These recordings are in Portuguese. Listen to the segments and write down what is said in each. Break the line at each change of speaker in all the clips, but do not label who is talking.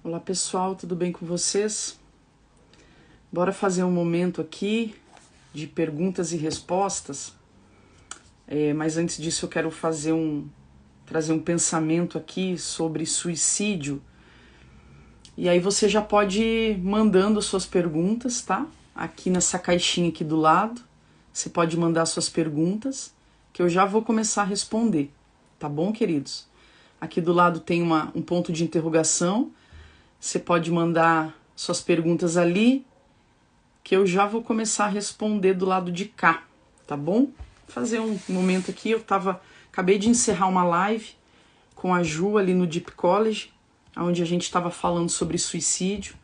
Olá pessoal, tudo bem com vocês? Bora fazer um momento aqui de perguntas e respostas. Mas antes disso eu quero trazer um pensamento aqui sobre suicídio. E aí você já pode ir mandando suas perguntas, tá? Aqui nessa caixinha aqui do lado, você pode mandar suas perguntas, que eu já vou começar a responder, tá bom, queridos? Aqui do lado tem um ponto de interrogação. Você pode mandar suas perguntas ali, que eu já vou começar a responder do lado de cá, tá bom? Vou fazer um momento aqui, acabei de encerrar uma live com a Ju ali no Deep College, onde a gente estava falando sobre suicídio,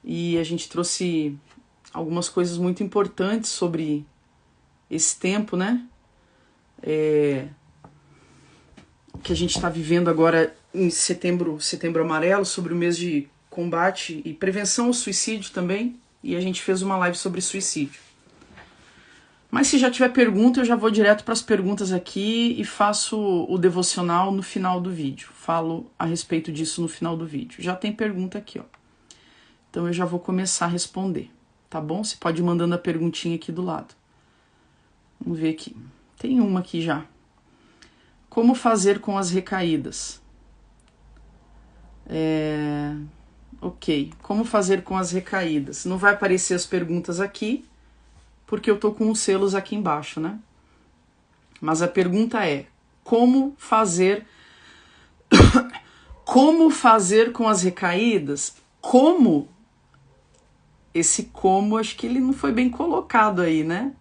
e a gente trouxe algumas coisas muito importantes sobre esse tempo, né? Que a gente está vivendo agora em setembro amarelo, sobre o mês de combate e prevenção ao suicídio também, e a gente fez uma live sobre suicídio. Mas se já tiver pergunta, eu já vou direto para as perguntas aqui e faço o devocional no final do vídeo. Falo a respeito disso no final do vídeo. Já tem pergunta aqui, ó. Então eu já vou começar a responder, tá bom? Você pode ir mandando a perguntinha aqui do lado. Vamos ver aqui. Tem uma aqui já. Como fazer com as recaídas? Ok, como fazer com as recaídas? Não vai aparecer as perguntas aqui, porque eu tô com os selos aqui embaixo, né? Mas a pergunta é, como fazer com as recaídas? Como? Esse como, acho que ele não foi bem colocado aí, né?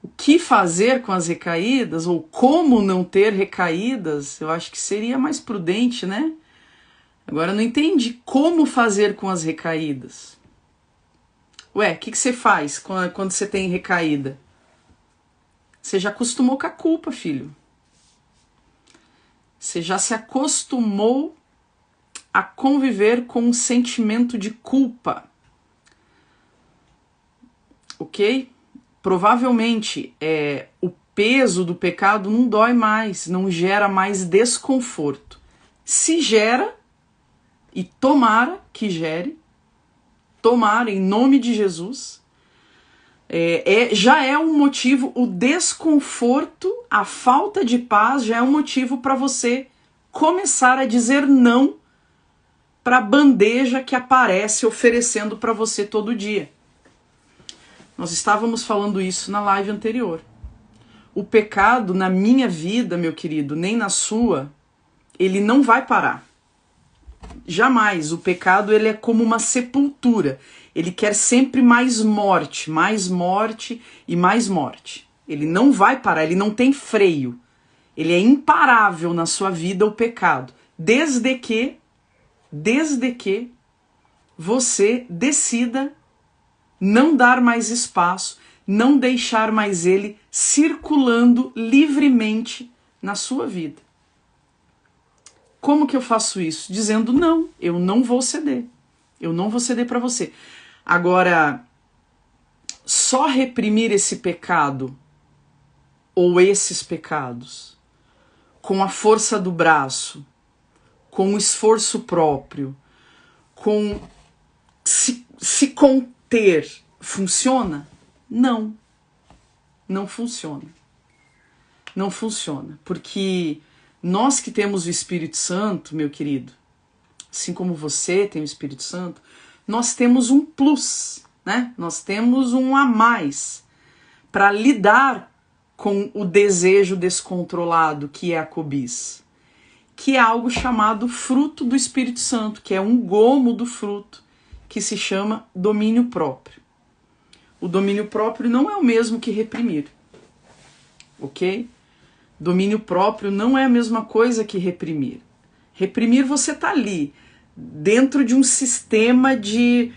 O que fazer com as recaídas, ou como não ter recaídas, eu acho que seria mais prudente, né? Agora eu não entendi como fazer com as recaídas. Ué, o que você faz quando você tem recaída? Você já acostumou com a culpa, filho. Você já se acostumou a conviver com um sentimento de culpa. Ok? Provavelmente o peso do pecado não dói mais, não gera mais desconforto. Se gera, e tomara que gere, tomara em nome de Jesus, já é um motivo, o desconforto, a falta de paz já é um motivo para você começar a dizer não para a bandeja que aparece oferecendo para você todo dia. Nós estávamos falando isso na live anterior. O pecado na minha vida, meu querido, nem na sua, ele não vai parar. Jamais. O pecado, ele é como uma sepultura. Ele quer sempre mais morte e mais morte. Ele não vai parar, ele não tem freio. Ele é imparável na sua vida, o pecado. Desde que você decida não dar mais espaço, não deixar mais ele circulando livremente na sua vida. Como que eu faço isso? Dizendo não, eu não vou ceder. Eu não vou ceder para você. Agora, só reprimir esse pecado ou esses pecados com a força do braço, com o esforço próprio, com se conter, funciona? Não. Não funciona. Não funciona. Porque nós que temos o Espírito Santo, meu querido, assim como você tem o Espírito Santo, nós temos um plus, né? Nós temos um a mais para lidar com o desejo descontrolado que é a cobiça, que é algo chamado fruto do Espírito Santo, que é um gomo do fruto, que se chama domínio próprio. O domínio próprio não é o mesmo que reprimir, ok? Domínio próprio não é a mesma coisa que reprimir. Reprimir, você está ali, dentro de um sistema de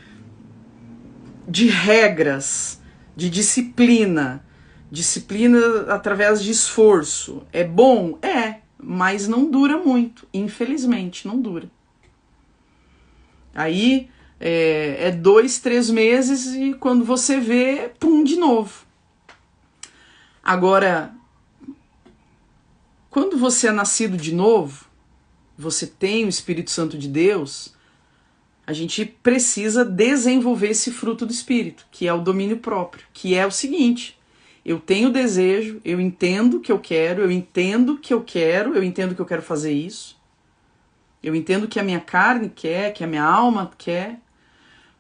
regras, de disciplina. Disciplina através de esforço. É bom? É, mas não dura muito. Infelizmente, não dura. Aí é 2, 3 meses e quando você vê, pum, de novo. Agora, quando você é nascido de novo, você tem o Espírito Santo de Deus, a gente precisa desenvolver esse fruto do Espírito, que é o domínio próprio, que é o seguinte: eu tenho desejo, eu entendo que eu quero, eu entendo que eu quero, eu entendo que eu quero fazer isso, eu entendo que a minha carne quer, que a minha alma quer,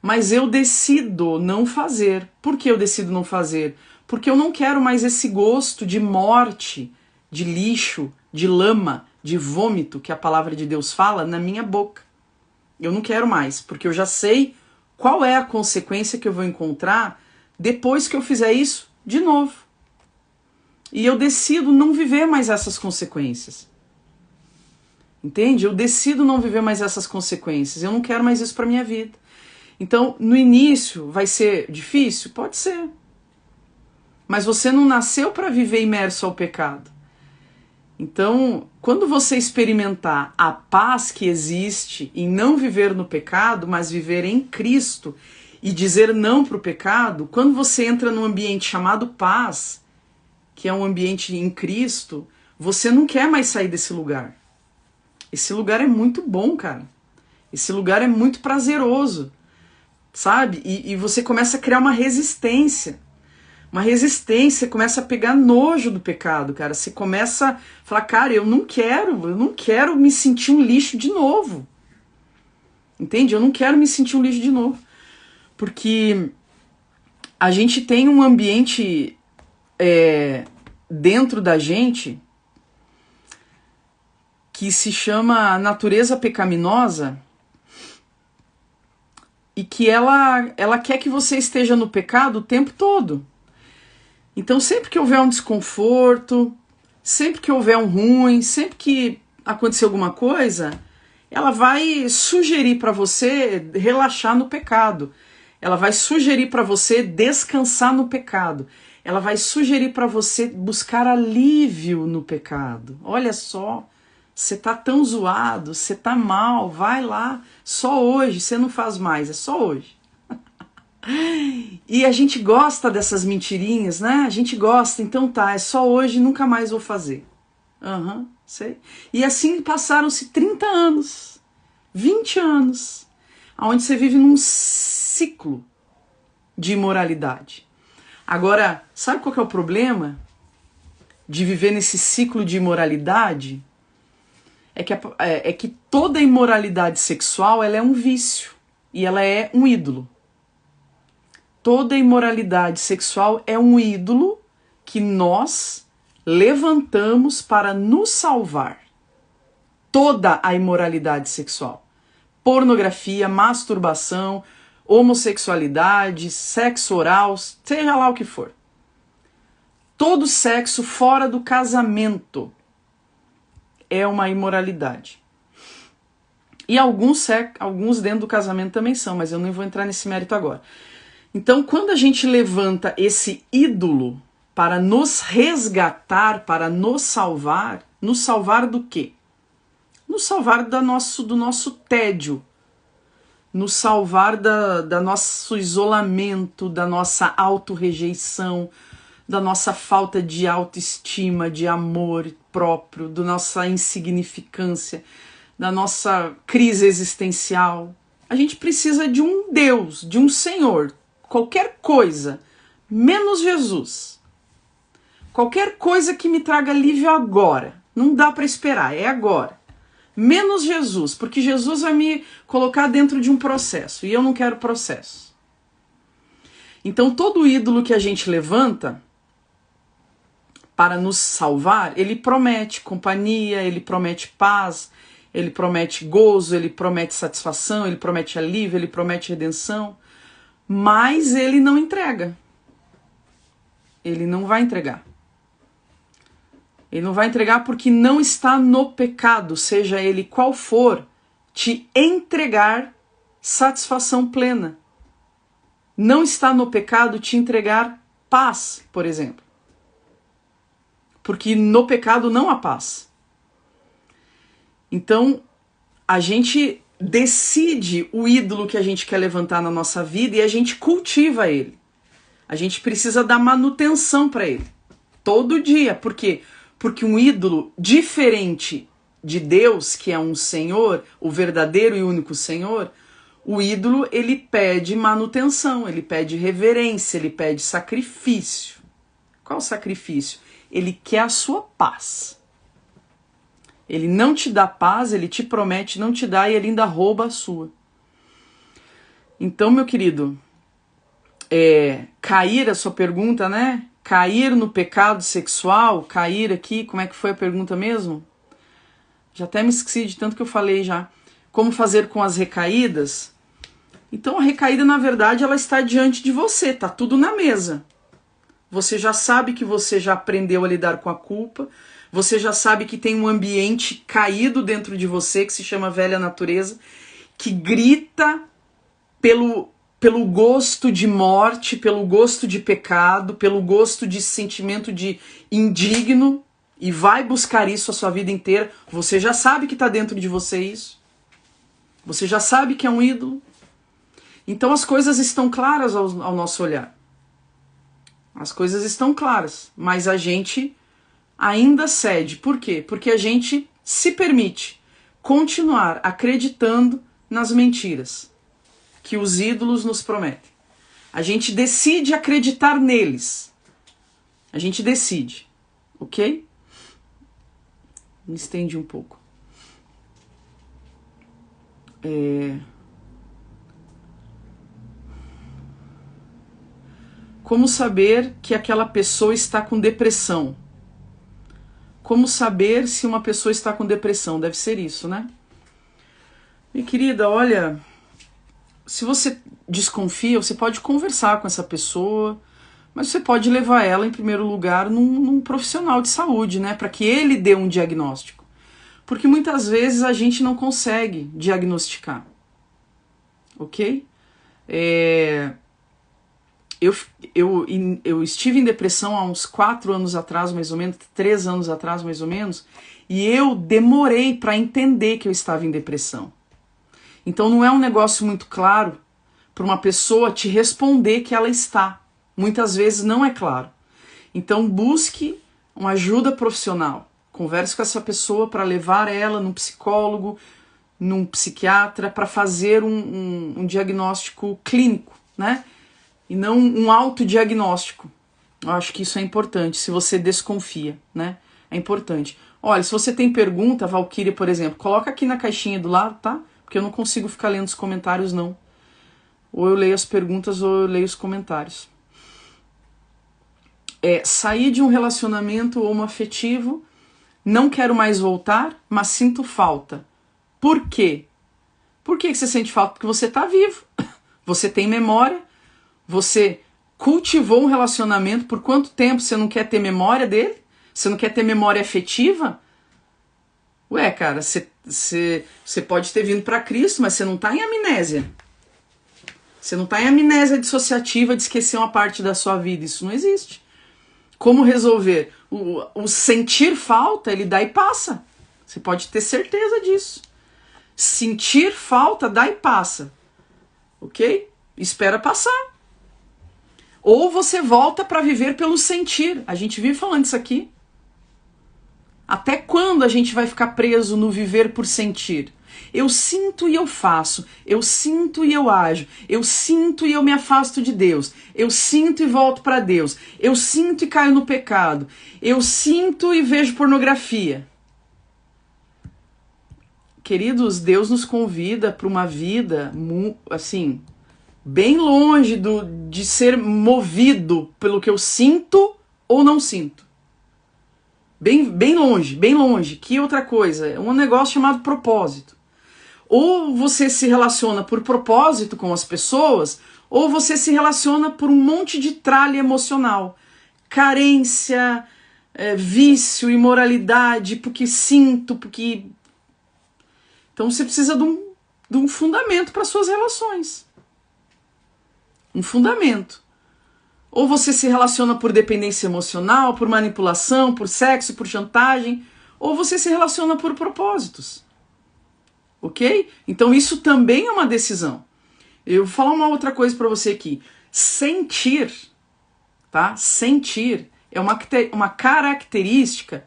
mas eu decido não fazer. Por que eu decido não fazer? Porque eu não quero mais esse gosto de morte, de lixo, de lama, de vômito, que a palavra de Deus fala, na minha boca. Eu não quero mais, porque eu já sei qual é a consequência que eu vou encontrar depois que eu fizer isso de novo. E eu decido não viver mais essas consequências. Entende? Eu decido não viver mais essas consequências. Eu não quero mais isso para minha vida. Então, no início, vai ser difícil? Pode ser. Mas você não nasceu para viver imerso ao pecado. Então, quando você experimentar a paz que existe em não viver no pecado, mas viver em Cristo e dizer não para o pecado, quando você entra num ambiente chamado paz, que é um ambiente em Cristo, você não quer mais sair desse lugar. Esse lugar é muito bom, cara. Esse lugar é muito prazeroso, sabe? E você começa a criar uma resistência. Uma resistência, começa a pegar nojo do pecado, cara. Você começa a falar, cara, eu não quero me sentir um lixo de novo. Entende? Eu não quero me sentir um lixo de novo. Porque a gente tem um ambiente dentro da gente que se chama natureza pecaminosa e que ela quer que você esteja no pecado o tempo todo. Então, sempre que houver um desconforto, sempre que houver um ruim, sempre que acontecer alguma coisa, ela vai sugerir para você relaxar no pecado. Ela vai sugerir para você descansar no pecado. Ela vai sugerir para você buscar alívio no pecado. Olha só, você tá tão zoado, você tá mal, vai lá. Só hoje, você não faz mais, é só hoje. E a gente gosta dessas mentirinhas, né? A gente gosta, então tá, é só hoje, nunca mais vou fazer. Sei. E assim passaram-se 30 anos, 20 anos, onde você vive num ciclo de imoralidade. Agora, sabe qual que é o problema de viver nesse ciclo de imoralidade? É que toda imoralidade sexual ela é um vício e ela é um ídolo. Toda imoralidade sexual é um ídolo que nós levantamos para nos salvar. Toda a imoralidade sexual. Pornografia, masturbação, homossexualidade, sexo oral, seja lá o que for. Todo sexo fora do casamento é uma imoralidade. E alguns dentro do casamento também são, mas eu não vou entrar nesse mérito agora. Então, quando a gente levanta esse ídolo para nos resgatar, para nos salvar do quê? Nos salvar do nosso tédio, nos salvar do nosso isolamento, da nossa autorrejeição, da nossa falta de autoestima, de amor próprio, da nossa insignificância, da nossa crise existencial. A gente precisa de um Deus, de um Senhor. Qualquer coisa, menos Jesus. Qualquer coisa que me traga alívio agora. Não dá para esperar, é agora. Menos Jesus, porque Jesus vai me colocar dentro de um processo e eu não quero processo. Então todo ídolo que a gente levanta para nos salvar, ele promete companhia, ele promete paz, ele promete gozo, ele promete satisfação, ele promete alívio, ele promete redenção. Mas ele não entrega. Ele não vai entregar. Ele não vai entregar porque não está no pecado, seja ele qual for, te entregar satisfação plena. Não está no pecado te entregar paz, por exemplo. Porque no pecado não há paz. Então, a gente decide o ídolo que a gente quer levantar na nossa vida e a gente cultiva ele. A gente precisa dar manutenção para ele. Todo dia. Por quê? Porque um ídolo diferente de Deus, que é um Senhor, o verdadeiro e único Senhor, o ídolo, ele pede manutenção, ele pede reverência, ele pede sacrifício. Qual o sacrifício? Ele quer a sua paz. Ele não te dá paz, ele te promete não te dar e ele ainda rouba a sua. Então, meu querido, cair, a sua pergunta, né? Cair no pecado sexual, cair aqui, como é que foi a pergunta mesmo? Já até me esqueci de tanto que eu falei já. Como fazer com as recaídas? Então a recaída, na verdade, ela está diante de você, tá tudo na mesa. Você já sabe que você já aprendeu a lidar com a culpa, você já sabe que tem um ambiente caído dentro de você, que se chama velha natureza, que grita pelo gosto de morte, pelo gosto de pecado, pelo gosto de sentimento de indigno, e vai buscar isso a sua vida inteira. Você já sabe que está dentro de você isso. Você já sabe que é um ídolo. Então as coisas estão claras ao nosso olhar. As coisas estão claras, mas a gente ainda cede. Por quê? Porque a gente se permite continuar acreditando nas mentiras que os ídolos nos prometem. A gente decide acreditar neles. A gente decide, ok? Me estende um pouco. Como saber que aquela pessoa está com depressão? Como saber se uma pessoa está com depressão? Deve ser isso, né? Minha querida, olha, se você desconfia, você pode conversar com essa pessoa, mas você pode levar ela, em primeiro lugar, num profissional de saúde, né? Para que ele dê um diagnóstico. Porque muitas vezes a gente não consegue diagnosticar. Ok? Eu estive em depressão há uns 4 anos atrás, mais ou menos, 3 anos atrás, mais ou menos, e eu demorei para entender que eu estava em depressão. Então não é um negócio muito claro para uma pessoa te responder que ela está. Muitas vezes não é claro. Então busque uma ajuda profissional. Converse com essa pessoa para levar ela num psicólogo, num psiquiatra, para fazer um diagnóstico clínico, né? E não um autodiagnóstico. Eu acho que isso é importante, se você desconfia, né? É importante. Olha, se você tem pergunta, Valquíria, por exemplo, coloca aqui na caixinha do lado, tá? Porque eu não consigo ficar lendo os comentários, não. Ou eu leio as perguntas ou eu leio os comentários. Sair de um relacionamento homoafetivo, não quero mais voltar, mas sinto falta. Por quê? Por que você sente falta? Porque você está vivo, você tem memória, você cultivou um relacionamento. Por quanto tempo você não quer ter memória dele? Você não quer ter memória afetiva? Ué, cara, você pode ter vindo para Cristo, mas você não está em amnésia. Você não está em amnésia dissociativa de esquecer uma parte da sua vida. Isso não existe. Como resolver? O sentir falta, ele dá e passa. Você pode ter certeza disso. Sentir falta, dá e passa. Ok? Espera passar. Ou você volta para viver pelo sentir. A gente vive falando isso aqui. Até quando a gente vai ficar preso no viver por sentir? Eu sinto e eu faço, eu sinto e eu ajo, eu sinto e eu me afasto de Deus, eu sinto e volto para Deus, eu sinto e caio no pecado, eu sinto e vejo pornografia. Queridos, Deus nos convida para uma vida, assim, bem longe de ser movido pelo que eu sinto ou não sinto. Bem longe, bem longe. Que outra coisa? É um negócio chamado propósito. Ou você se relaciona por propósito com as pessoas, ou você se relaciona por um monte de tralha emocional. Carência, vício, imoralidade, porque sinto, porque... Então você precisa de um fundamento para suas relações. Um fundamento. Ou você se relaciona por dependência emocional, por manipulação, por sexo, por chantagem, ou você se relaciona por propósitos. Ok? Então isso também é uma decisão. Eu vou falar uma outra coisa para você aqui. Sentir, tá? Sentir é uma característica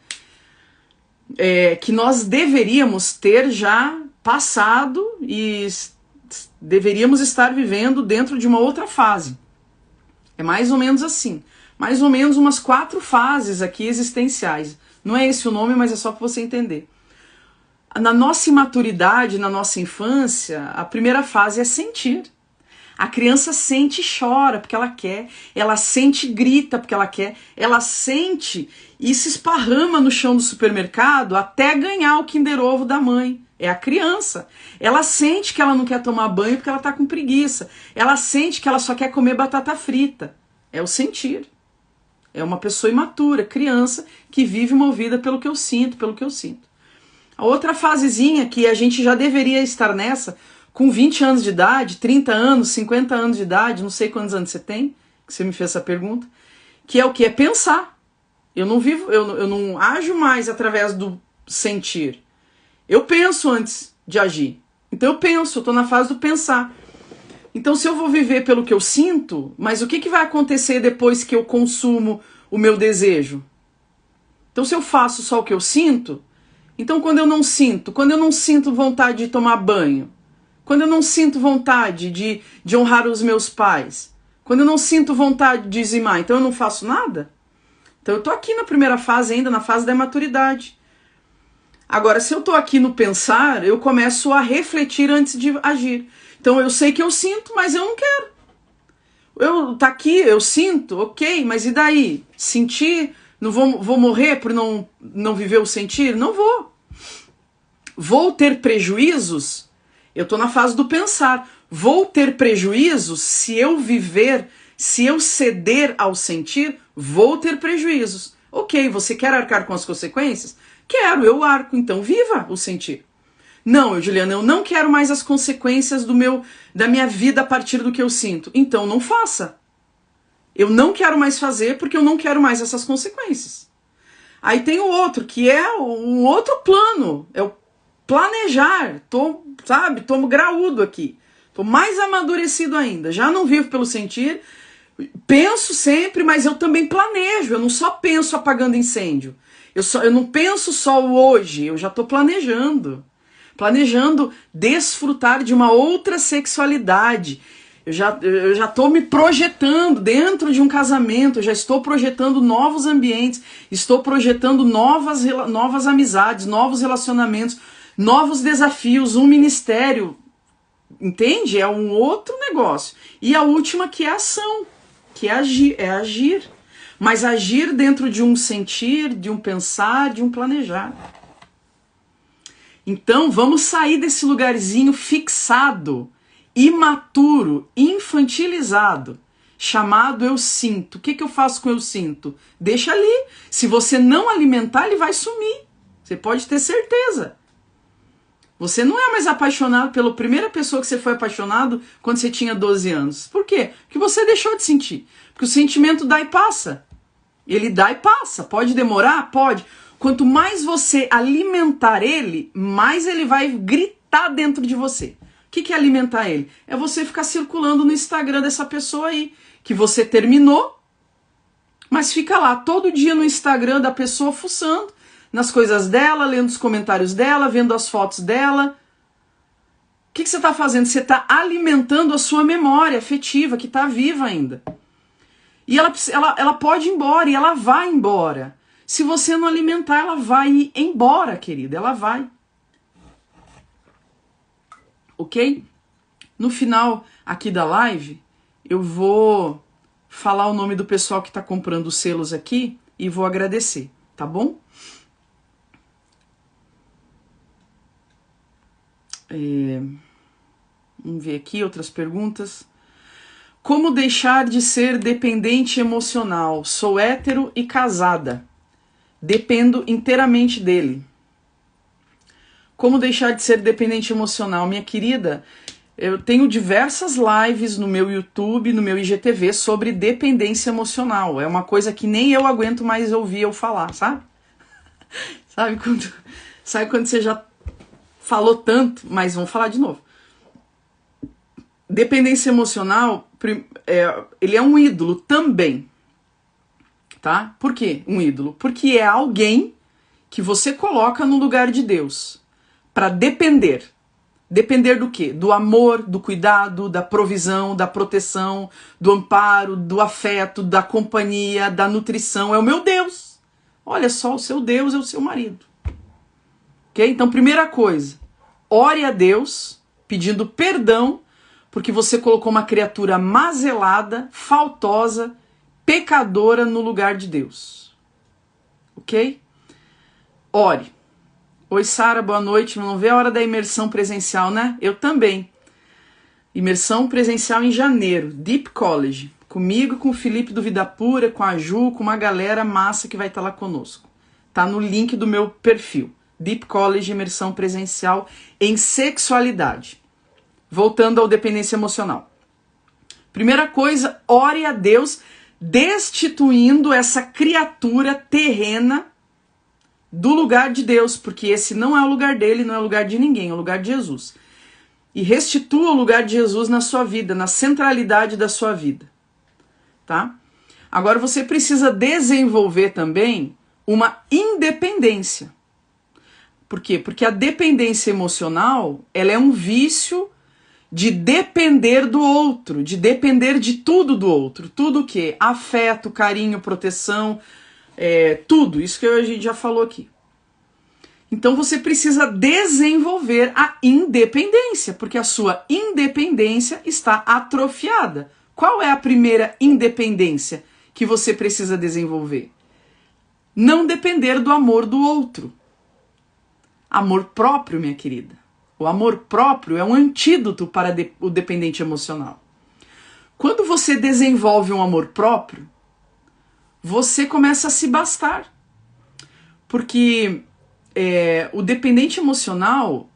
que nós deveríamos ter já passado e deveríamos estar vivendo dentro de uma outra fase. É mais ou menos assim. Mais ou menos umas 4 fases aqui existenciais. Não é esse o nome, mas é só para você entender. Na nossa imaturidade, na nossa infância, a primeira fase é sentir. A criança sente e chora porque ela quer, ela sente e grita porque ela quer, ela sente e se esparrama no chão do supermercado até ganhar o Kinder Ovo da mãe. É a criança. Ela sente que ela não quer tomar banho porque ela tá com preguiça. Ela sente que ela só quer comer batata frita. É o sentir. É uma pessoa imatura, criança, que vive movida pelo que eu sinto, pelo que eu sinto. A outra fasezinha que a gente já deveria estar nessa, com 20 anos de idade, 30 anos, 50 anos de idade, não sei quantos anos você tem, que você me fez essa pergunta, que é o que? É pensar. Eu não vivo, eu não ajo mais através do sentir. Eu penso antes de agir. Então eu penso, eu tô na fase do pensar. Então se eu vou viver pelo que eu sinto, mas o que vai acontecer depois que eu consumo o meu desejo? Então se eu faço só o que eu sinto, então quando eu não sinto vontade de tomar banho, quando eu não sinto vontade de honrar os meus pais, quando eu não sinto vontade de dizimar, então eu não faço nada? Então eu tô aqui na primeira fase ainda, na fase da imaturidade. Agora, se eu tô aqui no pensar, eu começo a refletir antes de agir. Então eu sei que eu sinto, mas eu não quero. Tá aqui, eu sinto, ok, mas e daí? Sentir? Não vou morrer por não viver o sentir? Não vou. Vou ter prejuízos? Eu tô na fase do pensar. Vou ter prejuízos se eu viver, se eu ceder ao sentir? Vou ter prejuízos. Ok, você quer arcar com as consequências? Quero, eu arco, então viva o sentir. Não, Juliana, eu não quero mais as consequências da minha vida a partir do que eu sinto. Então não faça. Eu não quero mais fazer porque eu não quero mais essas consequências. Aí tem o outro, que é um outro plano, é o planejar. Tô graúdo aqui. Tô mais amadurecido ainda. Já não vivo pelo sentir, penso sempre, mas eu também planejo. Eu não só penso apagando incêndio. Eu não penso só o hoje, eu já estou planejando desfrutar de uma outra sexualidade. Eu já estou me projetando dentro de um casamento, eu já estou projetando novos ambientes, estou projetando novas amizades, novos relacionamentos, novos desafios, um ministério, entende? É um outro negócio. E a última que é a ação, que é agir. Mas agir dentro de um sentir, de um pensar, de um planejar. Então vamos sair desse lugarzinho fixado, imaturo, infantilizado, chamado eu sinto. O que eu faço com eu sinto? Deixa ali. Se você não alimentar, ele vai sumir. Você pode ter certeza. Você não é mais apaixonado pela primeira pessoa que você foi apaixonado quando você tinha 12 anos. Por quê? Porque você deixou de sentir. Porque o sentimento dá e passa. Ele dá e passa. Pode demorar? Pode. Quanto mais você alimentar ele, mais ele vai gritar dentro de você. O que é alimentar ele? É você ficar circulando no Instagram dessa pessoa aí, que você terminou, mas fica lá todo dia no Instagram da pessoa fuçando nas coisas dela, lendo os comentários dela, vendo as fotos dela. O que você está fazendo? Você está alimentando a sua memória afetiva, que está viva ainda. E ela pode ir embora, e ela vai embora. Se você não alimentar, ela vai ir embora, querida. Ela vai. Ok? No final aqui da live, eu vou falar o nome do pessoal que está comprando os selos aqui e vou agradecer, tá bom? Vamos ver aqui outras perguntas. Como deixar de ser dependente emocional? Sou hétero e casada. Dependo inteiramente dele. Como deixar de ser dependente emocional? Minha querida, eu tenho diversas lives no meu YouTube, no meu IGTV sobre dependência emocional. É uma coisa que nem eu aguento mais ouvir eu falar, sabe? Sabe quando você já falou tanto, mas vamos falar de novo. Dependência emocional, ele é um ídolo também, tá? Por quê um ídolo? Porque é alguém que você coloca no lugar de Deus para depender. Depender do quê? Do amor, do cuidado, da provisão, da proteção, do amparo, do afeto, da companhia, da nutrição. É o meu Deus. Olha só, o seu Deus é o seu marido. Ok? Então, primeira coisa, ore a Deus pedindo perdão porque você colocou uma criatura mazelada, faltosa, pecadora no lugar de Deus. Ok? Ore. Oi, Sara, boa noite. Não vê a hora da imersão presencial, né? Eu também. Imersão presencial em janeiro, Deep College. Comigo, com o Felipe do Vida Pura, com a Ju, com uma galera massa que vai estar lá conosco. Tá no link do meu perfil. Deep College, imersão presencial em sexualidade. Voltando ao dependência emocional. Primeira coisa, ore a Deus destituindo essa criatura terrena do lugar de Deus, porque esse não é o lugar dele, não é o lugar de ninguém, é o lugar de Jesus. E restitua o lugar de Jesus na sua vida, na centralidade da sua vida. Tá? Agora você precisa desenvolver também uma independência. Por quê? Porque a dependência emocional, ela é um vício de depender do outro, de depender de tudo do outro. Tudo o quê? Afeto, carinho, proteção, tudo. Isso que a gente já falou aqui. Então você precisa desenvolver a independência, porque a sua independência está atrofiada. Qual é a primeira independência que você precisa desenvolver? Não depender do amor do outro. Amor próprio, minha querida. O amor próprio é um antídoto para o dependente emocional. Quando você desenvolve um amor próprio, você começa a se bastar. Porque o dependente emocional,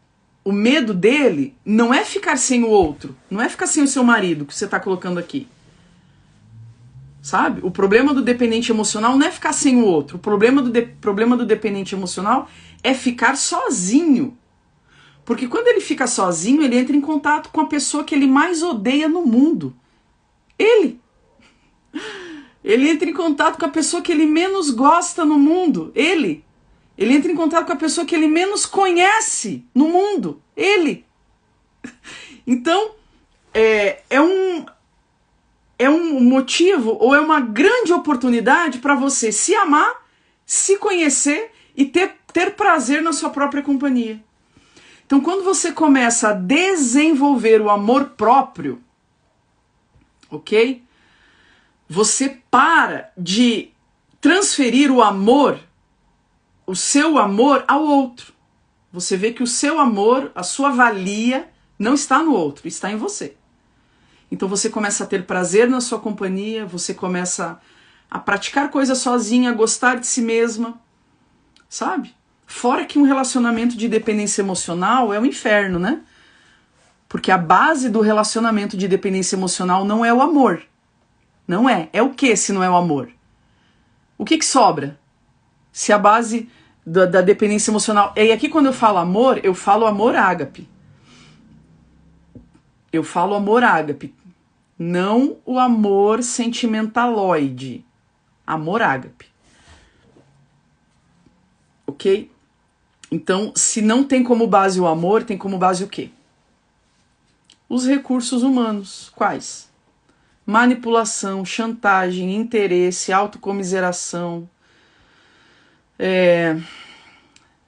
o medo dele não é ficar sem o outro, não é ficar sem o seu marido, que você está colocando aqui. Sabe? O problema do dependente emocional não é ficar sem o outro. O problema do dependente emocional é ficar sozinho. Porque quando ele fica sozinho, ele entra em contato com a pessoa que ele mais odeia no mundo. Ele. Ele entra em contato com a pessoa que ele menos gosta no mundo. Ele. Ele entra em contato com a pessoa que ele menos conhece no mundo. Ele. Então, é um motivo ou é uma grande oportunidade para você se amar, se conhecer e ter prazer na sua própria companhia. Então, quando você começa a desenvolver o amor próprio, ok? Você para de transferir o amor, o seu amor ao outro. Você vê que o seu amor, a sua valia, não está no outro, está em você. Então você começa a ter prazer na sua companhia, você começa a praticar coisas sozinha, a gostar de si mesma, sabe? Fora que um relacionamento de dependência emocional é um inferno, né? Porque a base do relacionamento de dependência emocional não é o amor. Não é. É o que se não é o amor? O que sobra? Se a base da dependência emocional... E aqui quando eu falo amor ágape. Eu falo amor ágape. Não o amor sentimentaloide. Amor ágape. Ok? Então, se não tem como base o amor, tem como base o quê? Os recursos humanos. Quais? Manipulação, chantagem, interesse, autocomiseração,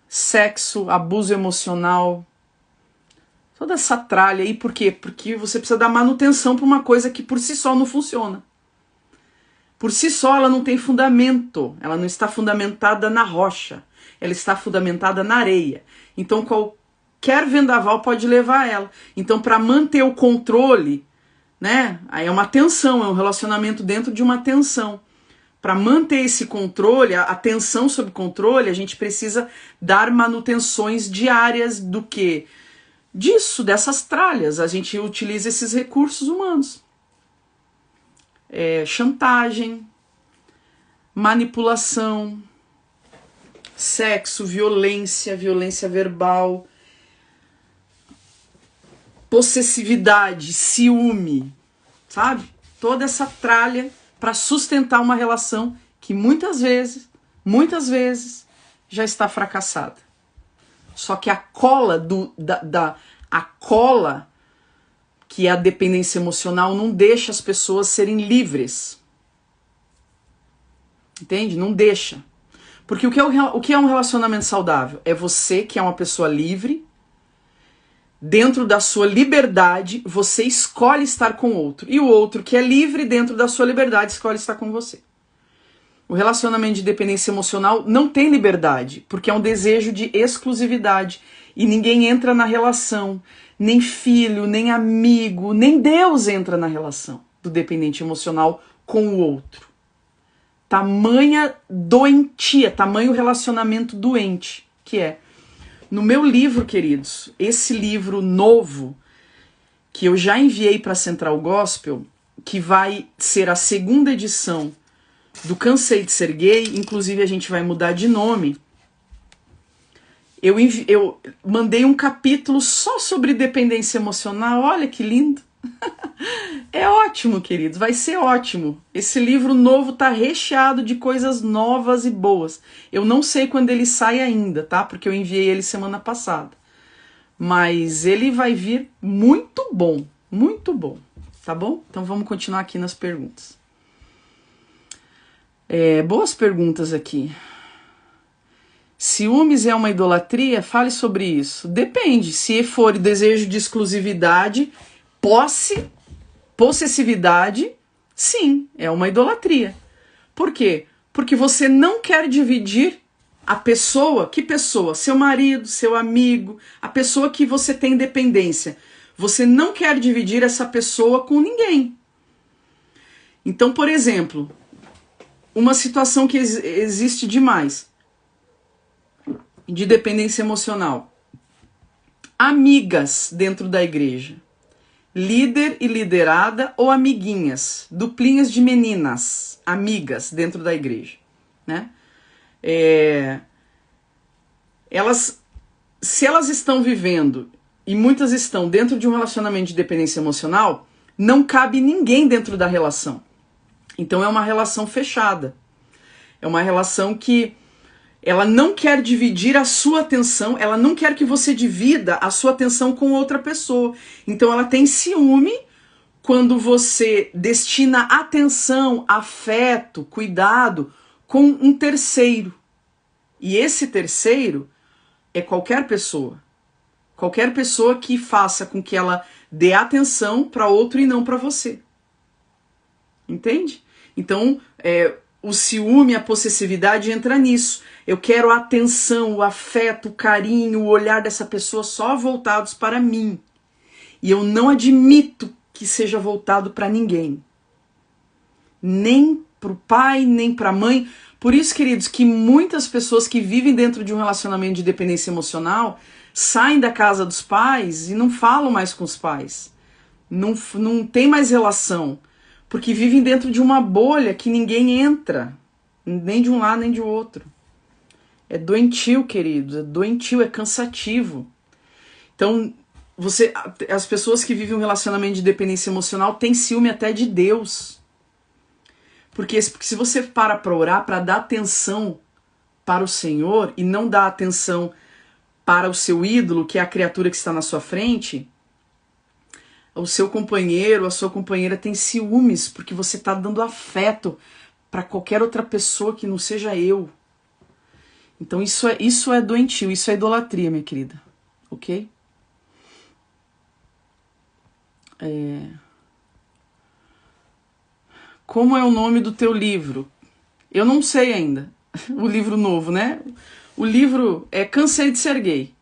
sexo, abuso emocional. Toda essa tralha aí, por quê? Porque você precisa dar manutenção para uma coisa que por si só não funciona. Por si só ela não tem fundamento, ela não está fundamentada na rocha. Ela está fundamentada na areia. Então qualquer vendaval pode levar ela. Então para manter o controle, né? Aí é uma tensão, é um relacionamento dentro de uma tensão. Para manter esse controle, a tensão sob controle, a gente precisa dar manutenções diárias do quê? Dessas tralhas. A gente utiliza esses recursos humanos. Chantagem, manipulação, sexo, violência verbal, possessividade, ciúme, sabe? Toda essa tralha para sustentar uma relação que muitas vezes já está fracassada. Só que a cola a cola, que é a dependência emocional, não deixa as pessoas serem livres. Entende? Não deixa. Porque o que é um relacionamento saudável? É você que é uma pessoa livre, dentro da sua liberdade, você escolhe estar com o outro. E o outro que é livre, dentro da sua liberdade, escolhe estar com você. O relacionamento de dependência emocional não tem liberdade, porque é um desejo de exclusividade. E ninguém entra na relação, nem filho, nem amigo, nem Deus entra na relação do dependente emocional com o outro. Tamanha doentia, tamanho relacionamento doente que é. No meu livro, queridos, esse livro novo, que eu já enviei para a Central Gospel, que vai ser a 2ª edição do Cansei de Ser Gay, inclusive a gente vai mudar de nome, eu mandei um capítulo só sobre dependência emocional. Olha que lindo. É ótimo, queridos, vai ser ótimo. Esse livro novo tá recheado de coisas novas e boas. Eu não sei quando ele sai ainda, tá? Porque eu enviei ele semana passada. Mas ele vai vir muito bom, tá bom? Então vamos continuar aqui nas perguntas. Boas perguntas aqui. Ciúmes é uma idolatria? Fale sobre isso. Depende. Se for desejo de exclusividade, possessividade, sim, é uma idolatria. Por quê? Porque você não quer dividir a pessoa. Que pessoa? Seu marido, seu amigo, a pessoa que você tem dependência. Você não quer dividir essa pessoa com ninguém. Então, por exemplo, uma situação que existe demais de dependência emocional. Amigas dentro da igreja. Líder e liderada ou amiguinhas, duplinhas de meninas, amigas dentro da igreja, né? Se elas estão vivendo, e muitas estão dentro de um relacionamento de dependência emocional, não cabe ninguém dentro da relação. Então é uma relação fechada. É uma relação que ela não quer dividir a sua atenção, ela não quer que você divida a sua atenção com outra pessoa. Então ela tem ciúme quando você destina atenção, afeto, cuidado com um terceiro. E esse terceiro é qualquer pessoa. Qualquer pessoa que faça com que ela dê atenção para outro e não para você. Entende? Então, o ciúme, a possessividade entra nisso. Eu quero a atenção, o afeto, o carinho, o olhar dessa pessoa só voltados para mim. E eu não admito que seja voltado para ninguém. Nem para o pai, nem para a mãe. Por isso, queridos, que muitas pessoas que vivem dentro de um relacionamento de dependência emocional saem da casa dos pais e não falam mais com os pais. Não tem mais relação. Porque vivem dentro de uma bolha que ninguém entra. Nem de um lado, nem de outro. É doentio, queridos. É doentio, é cansativo. Então, as pessoas que vivem um relacionamento de dependência emocional têm ciúme até de Deus. Porque se você para orar, para dar atenção para o Senhor e não dar atenção para o seu ídolo, que é a criatura que está na sua frente, o seu companheiro, a sua companheira tem ciúmes, porque você está dando afeto para qualquer outra pessoa que não seja eu. Então isso é doentio, isso é idolatria, minha querida. Ok? Como é o nome do teu livro? Eu não sei ainda. O livro novo, né? O livro é Cansei de Ser Gay.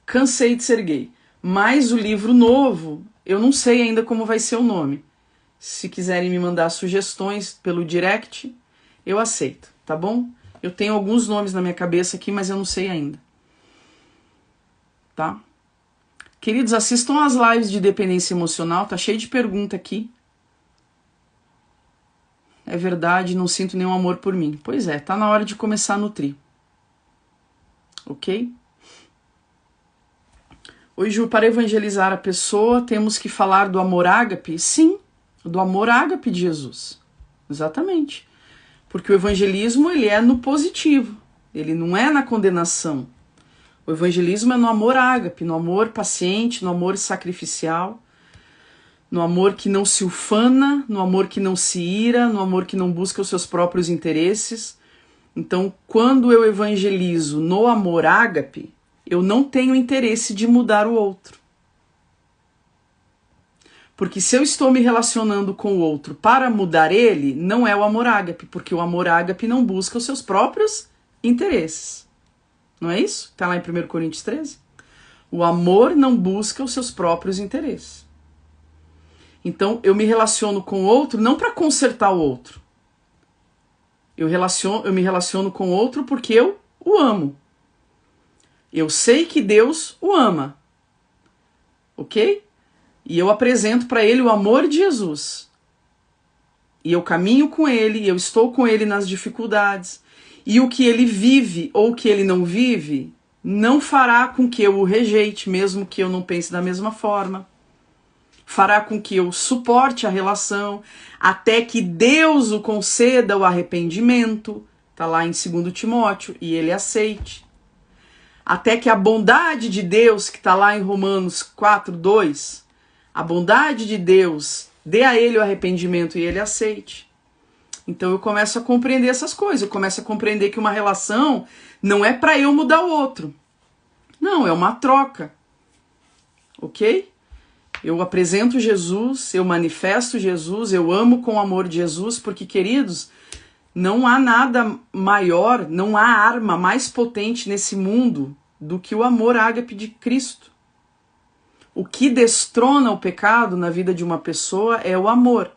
Cansei de Ser Gay. Mas o livro novo, eu não sei ainda como vai ser o nome. Se quiserem me mandar sugestões pelo direct, eu aceito, tá bom? Eu tenho alguns nomes na minha cabeça aqui, mas eu não sei ainda. Tá? Queridos, assistam às lives de dependência emocional, tá cheio de pergunta aqui. É verdade, não sinto nenhum amor por mim. Pois é, tá na hora de começar a nutrir. Ok? Oi, Ju, para evangelizar a pessoa, temos que falar do amor ágape? Sim, do amor ágape de Jesus. Exatamente. Porque o evangelismo, ele é no positivo. ele não é na condenação. O evangelismo é no amor ágape, no amor paciente, no amor sacrificial, no amor que não se ufana, no amor que não se ira, no amor que não busca os seus próprios interesses. Então, quando eu evangelizo no amor ágape, eu não tenho interesse de mudar o outro. Porque se eu estou me relacionando com o outro para mudar ele, não é o amor ágape, porque o amor ágape não busca os seus próprios interesses. Não é isso? Está lá em 1 Coríntios 13. O amor não busca os seus próprios interesses. Então, eu me relaciono com o outro não para consertar o outro. Eu me relaciono com o outro porque eu o amo. Eu sei que Deus o ama. Ok? E eu apresento para ele o amor de Jesus. E eu caminho com ele, e eu estou com ele nas dificuldades. E o que ele vive ou o que ele não vive não fará com que eu o rejeite, mesmo que eu não pense da mesma forma. Fará com que eu suporte a relação, até que Deus o conceda o arrependimento, está lá em 2 Timóteo, e ele aceite. Até que a bondade de Deus, que está lá em Romanos 4:2, a bondade de Deus dê a ele o arrependimento e ele aceite. Então eu começo a compreender essas coisas, eu começo a compreender que uma relação não é para eu mudar o outro. Não, é uma troca. Ok? Eu apresento Jesus, eu manifesto Jesus, eu amo com o amor de Jesus, porque, queridos, não há nada maior, não há arma mais potente nesse mundo do que o amor ágape de Cristo. O que destrona o pecado na vida de uma pessoa é o amor.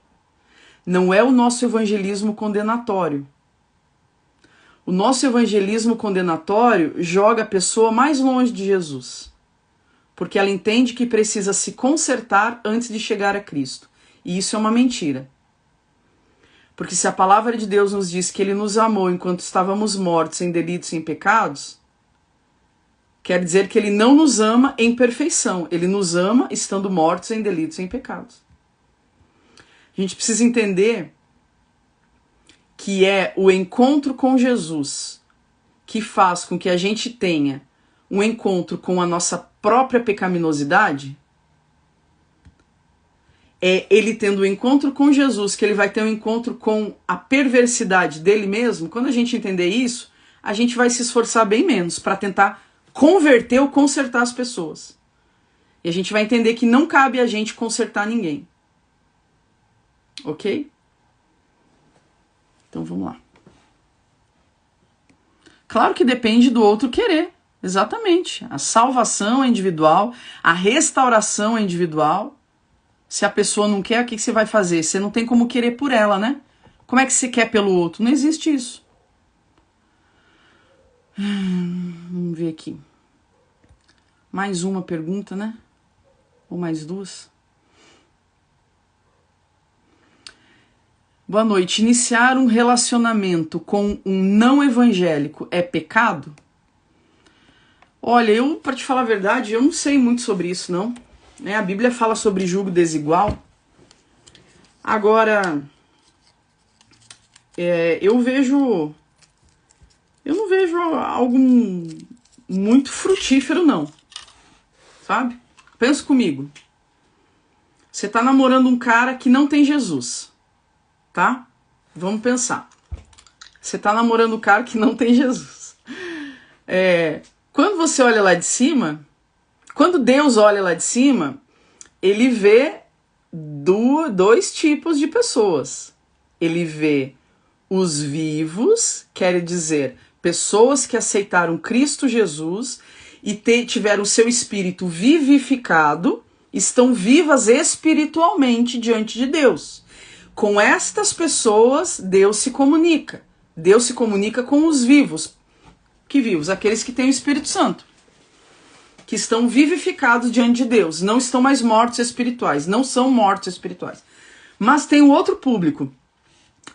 Não é o nosso evangelismo condenatório. O nosso evangelismo condenatório joga a pessoa mais longe de Jesus. Porque ela entende que precisa se consertar antes de chegar a Cristo. E isso é uma mentira. Porque se a palavra de Deus nos diz que ele nos amou enquanto estávamos mortos em delitos e em pecados, quer dizer que ele não nos ama em perfeição. Ele nos ama estando mortos em delitos e em pecados. A gente precisa entender que é o encontro com Jesus que faz com que a gente tenha um encontro com a nossa própria pecaminosidade. É ele tendo um encontro com Jesus que ele vai ter um encontro com a perversidade dele mesmo. Quando a gente entender isso, a gente vai se esforçar bem menos para tentar converter ou consertar as pessoas. E a gente vai entender que não cabe a gente consertar ninguém. Ok? Então vamos lá. Claro que depende do outro querer. Exatamente. A salvação é individual, a restauração é individual. Se a pessoa não quer, o que você vai fazer? Você não tem como querer por ela, né? Como é que você quer pelo outro? Não existe isso. Vamos ver aqui. Mais uma pergunta, né? Ou mais duas? Boa noite. Iniciar um relacionamento com um não evangélico é pecado? Olha, eu, para te falar a verdade, eu não sei muito sobre isso, não. A Bíblia fala sobre julgo desigual. Agora, eu não vejo algo muito frutífero, não. Sabe? Pensa comigo. Você tá namorando um cara que não tem Jesus. Tá? Vamos pensar. Você tá namorando um cara que não tem Jesus. Quando você olha lá de cima, quando Deus olha lá de cima, ele vê dois tipos de pessoas. Ele vê os vivos, quer dizer, pessoas que aceitaram Cristo Jesus e tiveram seu espírito vivificado, estão vivas espiritualmente diante de Deus. Com estas pessoas, Deus se comunica. Deus se comunica com os vivos. Que vivos? Aqueles que têm o Espírito Santo. Que estão vivificados diante de Deus. Não estão mais mortos espirituais. Não são mortos espirituais. Mas tem um outro público,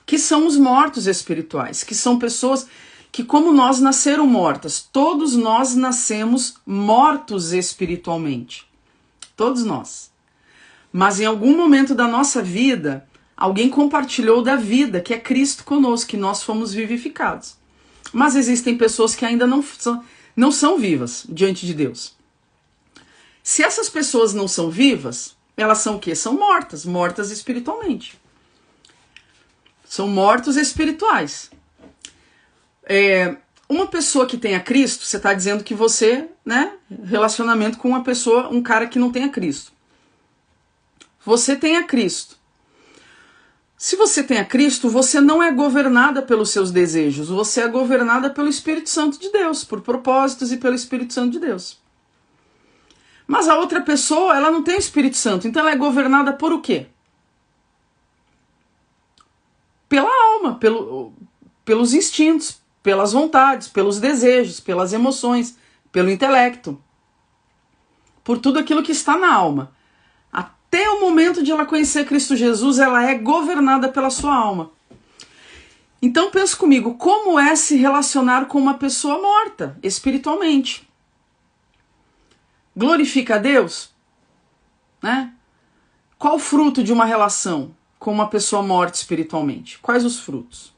que são os mortos espirituais. Que são pessoas que, como nós, nasceram mortas. Todos nós nascemos mortos espiritualmente. Todos nós. Mas em algum momento da nossa vida, alguém compartilhou da vida, que é Cristo conosco, que nós fomos vivificados. Mas existem pessoas que ainda não são vivas diante de Deus. Se essas pessoas não são vivas, elas são o quê? São mortas, mortas espiritualmente. São mortos espirituais. Uma pessoa que tenha Cristo, você está dizendo que você, né, relacionamento com uma pessoa, um cara que não tenha Cristo. Você tem a Cristo. Se você tem a Cristo, você não é governada pelos seus desejos, você é governada pelo Espírito Santo de Deus, por propósitos e pelo Espírito Santo de Deus. Mas a outra pessoa, ela não tem o Espírito Santo, então ela é governada por o quê? Pela alma, pelos instintos, pelas vontades, pelos desejos, pelas emoções, pelo intelecto. Por tudo aquilo que está na alma. Até o momento de ela conhecer Cristo Jesus, ela é governada pela sua alma. Então pensa comigo, como é se relacionar com uma pessoa morta, espiritualmente? Glorifica a Deus? Né? Qual o fruto de uma relação com uma pessoa morta espiritualmente? Quais os frutos?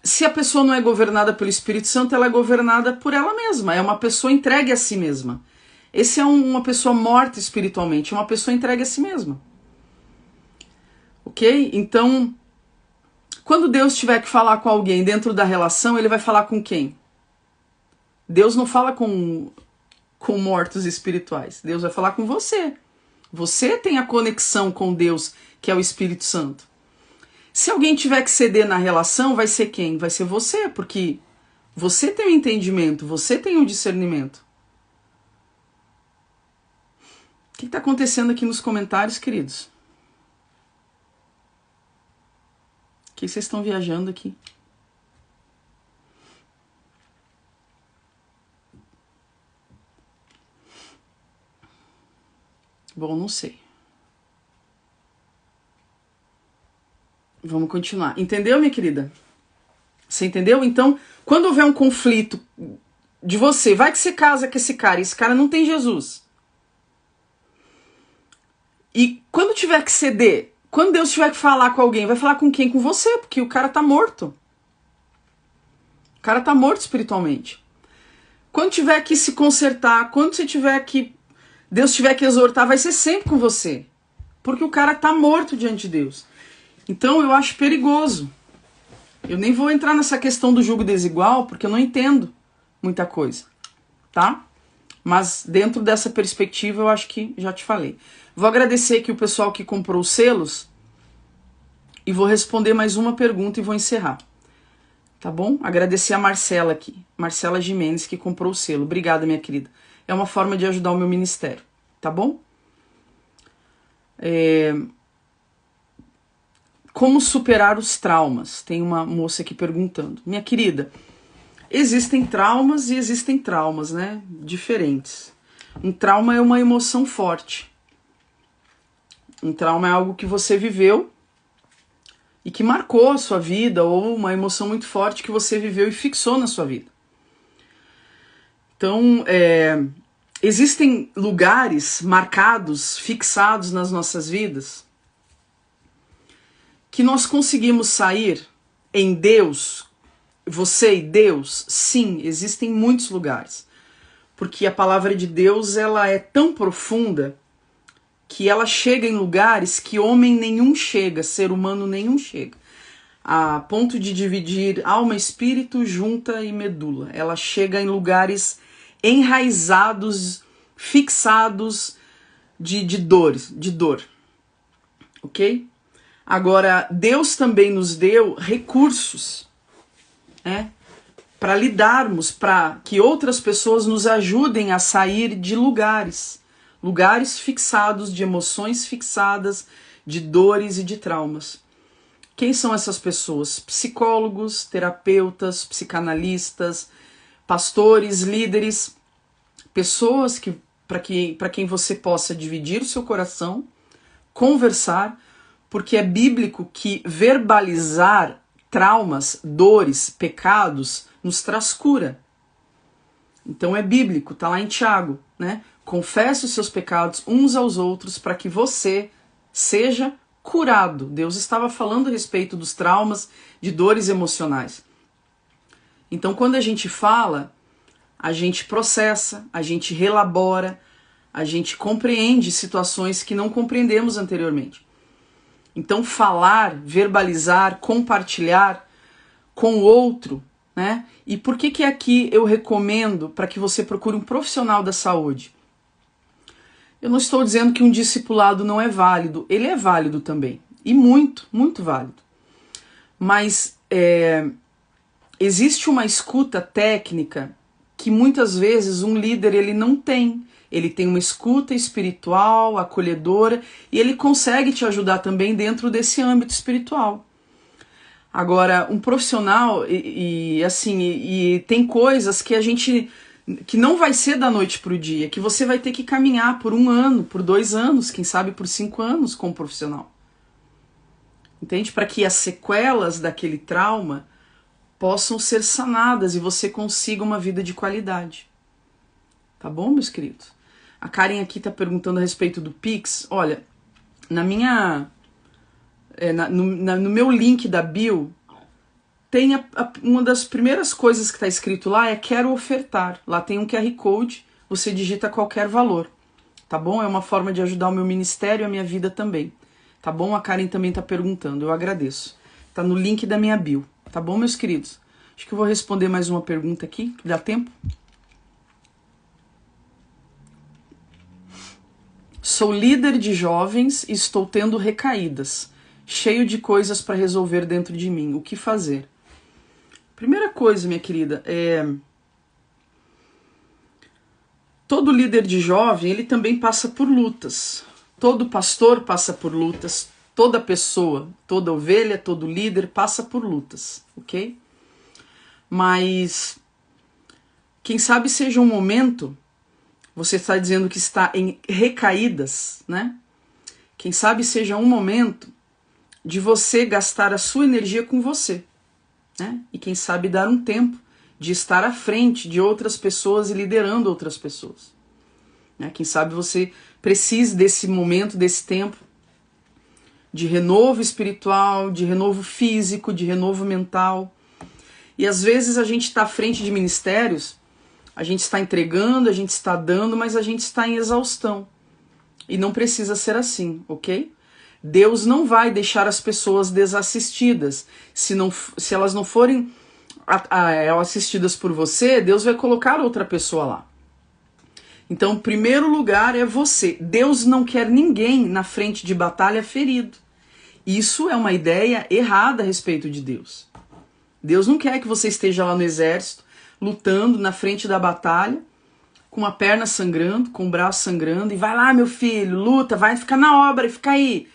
Se a pessoa não é governada pelo Espírito Santo, ela é governada por ela mesma. É uma pessoa entregue a si mesma. Esse é uma pessoa morta espiritualmente, uma pessoa entregue a si mesma. Ok? Então, quando Deus tiver que falar com alguém dentro da relação, ele vai falar com quem? Deus não fala com mortos espirituais. Deus vai falar com você. Você tem a conexão com Deus, que é o Espírito Santo. Se alguém tiver que ceder na relação, vai ser quem? Vai ser você, porque você tem o entendimento, você tem o discernimento. O que está acontecendo aqui nos comentários, queridos? O que vocês estão viajando aqui? Bom, não sei. Vamos continuar. Entendeu, minha querida? Você entendeu? Então, quando houver um conflito de você, vai que você casa com esse cara, e esse cara não tem Jesus. E quando tiver que ceder, quando Deus tiver que falar com alguém, vai falar com quem? Com você, porque o cara tá morto. O cara tá morto espiritualmente. Quando tiver que se consertar, quando você tiver que Deus tiver que exortar, vai ser sempre com você. Porque o cara tá morto diante de Deus. Então eu acho perigoso. Eu nem vou entrar nessa questão do jugo desigual, porque eu não entendo muita coisa. Tá? Mas dentro dessa perspectiva eu acho que já te falei. Vou agradecer aqui o pessoal que comprou os selos. E vou responder mais uma pergunta e vou encerrar. Tá bom? Agradecer a Marcela aqui. Marcela Gimenez, que comprou o selo. Obrigada, minha querida. É uma forma de ajudar o meu ministério, tá bom? Como superar os traumas? Tem uma moça aqui perguntando. Minha querida, existem traumas e existem traumas, né? Diferentes. Um trauma é uma emoção forte. Um trauma é algo que você viveu e que marcou a sua vida, ou uma emoção muito forte que você viveu e fixou na sua vida. Então, existem lugares marcados, fixados nas nossas vidas, que nós conseguimos sair em Deus, você e Deus. Sim, existem muitos lugares. Porque a palavra de Deus, ela é tão profunda que ela chega em lugares que homem nenhum chega, ser humano nenhum chega. A ponto de dividir alma, espírito, junta e medula. Ela chega em lugares enraizados, fixados de dor. Ok? Agora, Deus também nos deu recursos, né, para lidarmos, para que outras pessoas nos ajudem a sair de lugares fixados, de emoções fixadas, de dores e de traumas. Quem são essas pessoas? Psicólogos, terapeutas, psicanalistas, pastores, líderes, pessoas que para quem você possa dividir o seu coração, conversar, porque é bíblico que verbalizar traumas, dores, pecados nos traz cura. Então é bíblico, tá lá em Tiago, né? Confesse os seus pecados uns aos outros para que você seja curado. Deus estava falando a respeito dos traumas, de dores emocionais. Então, quando a gente fala, a gente processa, a gente relabora, a gente compreende situações que não compreendemos anteriormente. Então, falar, verbalizar, compartilhar com o outro, né? E por que aqui eu recomendo para que você procure um profissional da saúde? Eu não estou dizendo que um discipulado não é válido, ele é válido também, e muito, muito válido. Mas existe uma escuta técnica que muitas vezes um líder ele não tem. Ele tem uma escuta espiritual, acolhedora, e ele consegue te ajudar também dentro desse âmbito espiritual. Agora, um profissional, e tem coisas que a gente, que não vai ser da noite para o dia, que você vai ter que caminhar por 1 ano, por 2 anos, quem sabe por 5 anos com um profissional. Entende? Para que as sequelas daquele trauma possam ser sanadas e você consiga uma vida de qualidade. Tá bom, meus queridos? A Karen aqui está perguntando a respeito do Pix. Olha, na minha... no meu link da bio, tem uma das primeiras coisas que está escrito lá é quero ofertar. Lá tem um QR Code, você digita qualquer valor. Tá bom? É uma forma de ajudar o meu ministério e a minha vida também. Tá bom? A Karen também está perguntando, eu agradeço. Tá no link da minha bio. Tá bom, meus queridos? Acho que eu vou responder mais uma pergunta aqui, que dá tempo. Sou líder de jovens e estou tendo recaídas, cheio de coisas para resolver dentro de mim. O que fazer? Primeira coisa, minha querida, todo líder de jovem, ele também passa por lutas. Todo pastor passa por lutas. Toda pessoa, toda ovelha, todo líder passa por lutas, ok? Mas quem sabe seja um momento, você está dizendo que está em recaídas, né? Quem sabe seja um momento de você gastar a sua energia com você, né? E quem sabe dar um tempo de estar à frente de outras pessoas e liderando outras pessoas, né? Quem sabe você precise desse momento, desse tempo, de renovo espiritual, de renovo físico, de renovo mental. E às vezes a gente está à frente de ministérios, a gente está entregando, a gente está dando, mas a gente está em exaustão. E não precisa ser assim, ok? Deus não vai deixar as pessoas desassistidas. Se elas não forem assistidas por você, Deus vai colocar outra pessoa lá. Então, o primeiro lugar é você. Deus não quer ninguém na frente de batalha ferido. Isso é uma ideia errada a respeito de Deus. Deus não quer que você esteja lá no exército, lutando na frente da batalha, com uma perna sangrando, com o braço sangrando, e vai lá, meu filho, luta, vai ficar na obra, fica aí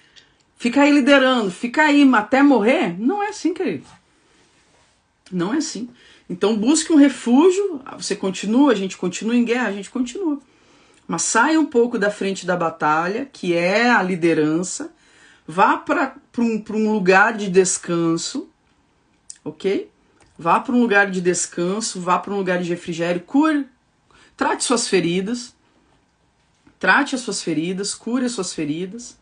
liderando, fica aí até morrer. Não é assim, querido. Não é assim. Então busque um refúgio, você continua, a gente continua em guerra, a gente continua. Mas saia um pouco da frente da batalha, que é a liderança, vá para um lugar de descanso, ok? Vá para um lugar de descanso, vá para um lugar de refrigério, cure, trate suas feridas, trate as suas feridas, cure as suas feridas,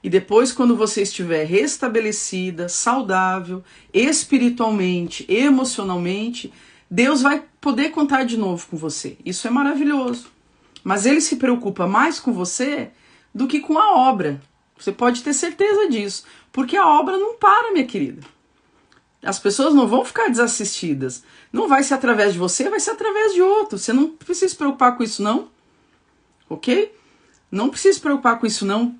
e depois, quando você estiver restabelecida, saudável, espiritualmente, emocionalmente, Deus vai poder contar de novo com você. Isso é maravilhoso. Mas Ele se preocupa mais com você do que com a obra. Você pode ter certeza disso, porque a obra não para, minha querida. As pessoas não vão ficar desassistidas. Não vai ser através de você, vai ser através de outro. Você não precisa se preocupar com isso, não. Ok? Não precisa se preocupar com isso, não.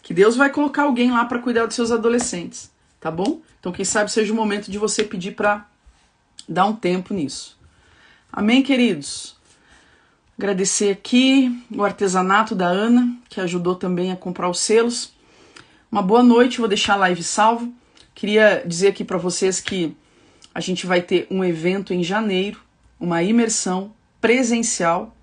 Que Deus vai colocar alguém lá para cuidar dos seus adolescentes. Tá bom? Então, quem sabe seja o momento de você pedir para dar um tempo nisso. Amém, queridos? Agradecer aqui o artesanato da Ana, que ajudou também a comprar os selos. Uma boa noite, vou deixar a live salvo. Queria dizer aqui para vocês que a gente vai ter um evento em janeiro, uma imersão presencial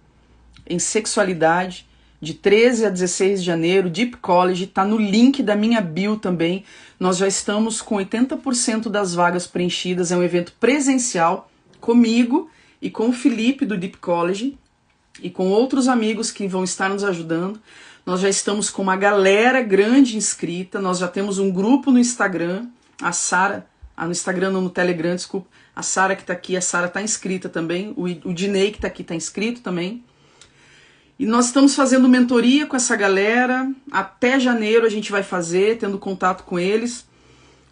em sexualidade, de 13 a 16 de janeiro, Deep College, tá no link da minha bio também. Nós já estamos com 80% das vagas preenchidas, é um evento presencial comigo e com o Felipe do Deep College. e com outros amigos que vão estar nos ajudando. Nós já estamos com uma galera grande inscrita, nós já temos um grupo no Instagram, a Sara, no Instagram não, no Telegram, desculpa, a Sara que tá aqui, a Sara tá inscrita também, o Dinei que tá aqui tá inscrito também. E nós estamos fazendo mentoria com essa galera, até janeiro a gente vai fazer, tendo contato com eles.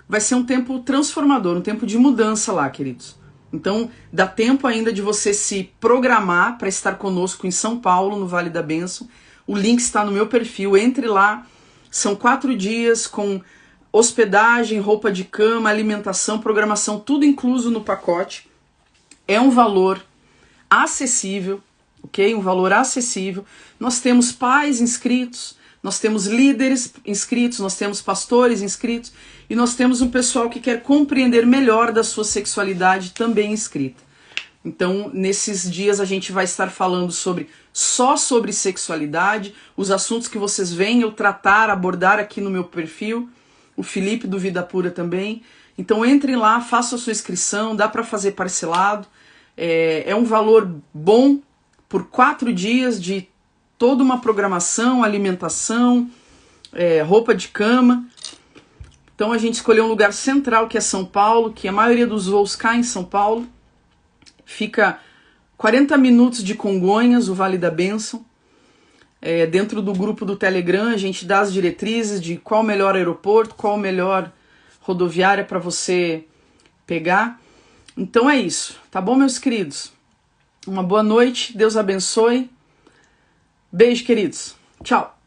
Vai ser um tempo transformador, um tempo de mudança lá, queridos. Então, dá tempo ainda de você se programar para estar conosco em São Paulo, no Vale da Bênção. O link está no meu perfil, entre lá. São 4 dias com hospedagem, roupa de cama, alimentação, programação, tudo incluso no pacote. É um valor acessível, ok? Um valor acessível. Nós temos pais inscritos, nós temos líderes inscritos, nós temos pastores inscritos e nós temos um pessoal que quer compreender melhor da sua sexualidade também inscrita. Então, nesses dias a gente vai estar falando só sobre sexualidade, os assuntos que vocês veem eu tratar, abordar aqui no meu perfil, o Felipe do Vida Pura também. Então entrem lá, façam a sua inscrição, dá para fazer parcelado. É um valor bom por 4 dias de toda uma programação, alimentação, roupa de cama. Então a gente escolheu um lugar central que é São Paulo, que a maioria dos voos cai em São Paulo. Fica 40 minutos de Congonhas, o Vale da Bênção. Dentro do grupo do Telegram a gente dá as diretrizes de qual o melhor aeroporto, qual a melhor rodoviária para você pegar. Então é isso, tá bom, meus queridos? Uma boa noite, Deus abençoe. Beijo, queridos. Tchau.